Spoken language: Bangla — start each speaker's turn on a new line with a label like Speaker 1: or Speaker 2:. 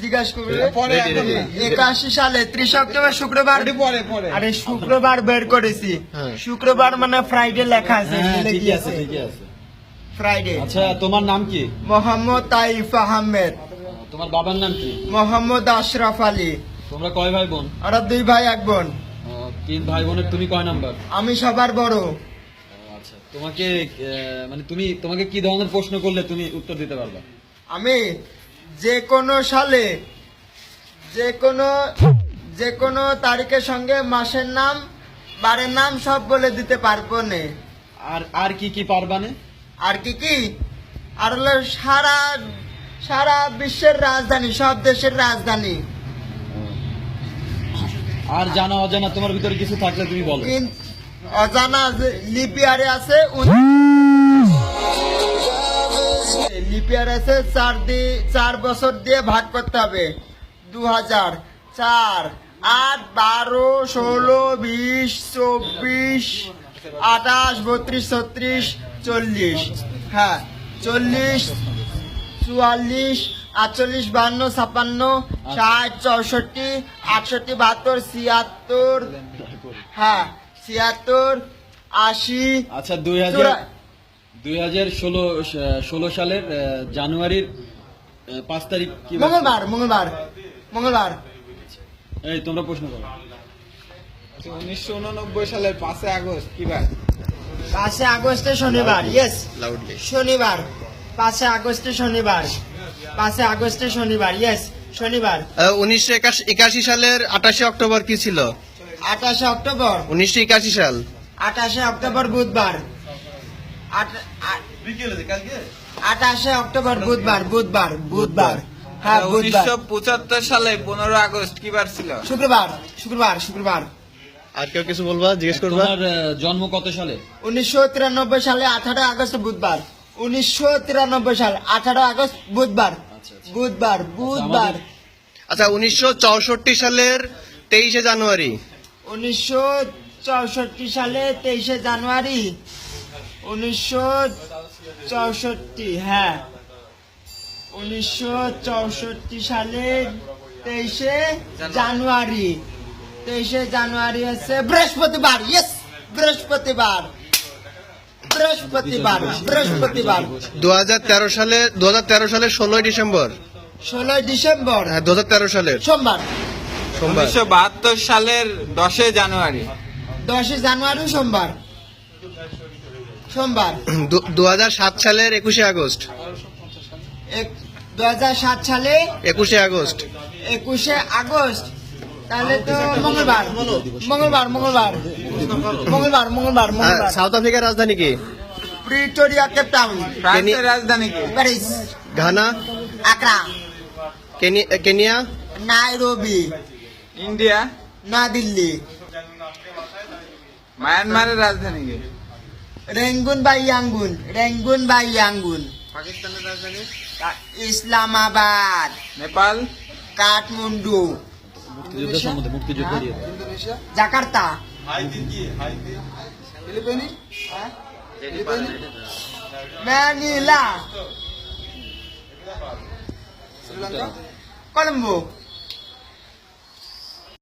Speaker 1: জিজ্ঞাসা করবে 81 সালে 30 অক্টোবর শুক্রবার আরে শুক্রবার বের করেছি শুক্রবার মানে ফ্রাইডে লেখা আছে
Speaker 2: ঠিকই আছে
Speaker 1: ফ্রাইডে।
Speaker 2: আচ্ছা তোমার নাম কি?
Speaker 1: মোহাম্মদ তাইফ আহমেদ।
Speaker 2: তোমার বাবার নাম কি?
Speaker 1: মোহাম্মদ আশরাফ আলী।
Speaker 2: তোমরা কয় ভাই বোন?
Speaker 1: ওরা 2 ভাই 1 বোন।
Speaker 2: 3 ভাই বোনের তুমি কয় নাম্বার?
Speaker 1: আমি সবার বড়।
Speaker 2: আচ্ছা তোমাকে মানে তোমাকে কি ধরনের প্রশ্ন করলে তুমি উত্তর দিতে পারবা?
Speaker 1: আমি যে কোনো সালে যে কোনো তারিখের সঙ্গে মাসের নাম বারের নাম সব বলে দিতে পারবো না।
Speaker 2: আর কি পারবা না?
Speaker 1: আর কি আর হলো সারা বিশ্বের রাজধানী, সব দেশের রাজধানী।
Speaker 2: আর জানা অজানা তোমার ভিতরে কিছু থাকলে তুমি বলো।
Speaker 1: অজানা লিপিয়ারে আছে, লিপিয়ার আছে 4 বছর দিয়ে ভাগ করতে হবে। 2000, 4, 8, 12, 16, 20, 24, 28, 32, 36, 40। হ্যাঁ 40, 44, 48, 52, 56, 60, 64, 68, 72, 76, হ্যাঁ 76, 80।
Speaker 2: আচ্ছা 2016 সালের জানুয়ারির 5 তারিখ কি?
Speaker 1: মঙ্গলবার।
Speaker 2: এই তোমরা প্রশ্ন করো।
Speaker 3: 1989 সালের 5 আগস্ট কি বার?
Speaker 1: 5 আগস্টে শনিবার। ইয়েস শনিবার। 5 আগস্টে শনিবার। 5 আগস্টে শনিবার। ইয়েস শনিবার।
Speaker 4: 1981 সালের 28 অক্টোবর কি ছিল?
Speaker 1: 28 অক্টোবর
Speaker 4: 1981 সাল
Speaker 1: 28 অক্টোবর বুধবার। 28 অক্টোবর বুধবার। হ্যাঁ বুধবার।
Speaker 3: 1975 সালে 15 আগস্ট কি বার ছিল?
Speaker 1: শুক্রবার।
Speaker 4: আর কেউ কিছু বলবা, জিজ্ঞেস করবা?
Speaker 2: তোমার জন্ম কত সালে?
Speaker 1: 1993 সালে 18 আগস্ট বুধবার। 1993 সাল 18 আগস্ট বুধবার। বুধবার।
Speaker 4: আচ্ছা 1964 সালের 23 জানুয়ারি
Speaker 1: 1964 সালে 23 জানুয়ারি। 1964 হ্যাঁ 1964 সালে 23 জানুয়ারি। 23 জানুয়ারি আছে বৃহস্পতিবার। ইয়েস বৃহস্পতিবার।
Speaker 4: 2013 সালের 16 ডিসেম্বর
Speaker 1: 16 ডিসেম্বর।
Speaker 4: হ্যাঁ 2013 সালের
Speaker 1: সোমবার।
Speaker 3: 1972 সালের 10 জানুয়ারি
Speaker 1: 10 জানুয়ারি সোমবার।
Speaker 4: 2007 সালের 21 আগস্ট
Speaker 1: 2007 সালে
Speaker 4: 21 আগস্ট
Speaker 1: 21 আগস্ট। তাহলে তো মঙ্গলবার।
Speaker 4: সাউথ আফ্রিকার রাজধানী কি?
Speaker 1: Pretoria, Cape Town.
Speaker 3: ফ্রান্সের রাজধানী কি?
Speaker 1: Paris,
Speaker 4: Ghana,
Speaker 1: Accra,
Speaker 4: Kenya,
Speaker 1: Nairobi,
Speaker 3: India,
Speaker 1: Nayadilli.
Speaker 3: মায়ানমারের রাজধানী কি?
Speaker 1: রেঙ্গুন বা ইয়াঙ্গুন।
Speaker 3: পাকিস্তানের রাজধানী?
Speaker 1: ইসলামাবাদ।
Speaker 3: নেপাল,
Speaker 1: কাঠমান্ডু।
Speaker 2: মুক্তিযুদ্ধ সম্বন্ধে মুক্তিযুদ্ধ দিয়ে দাও।
Speaker 1: জাকার্তা। ম্যানিলা। কলম্বো।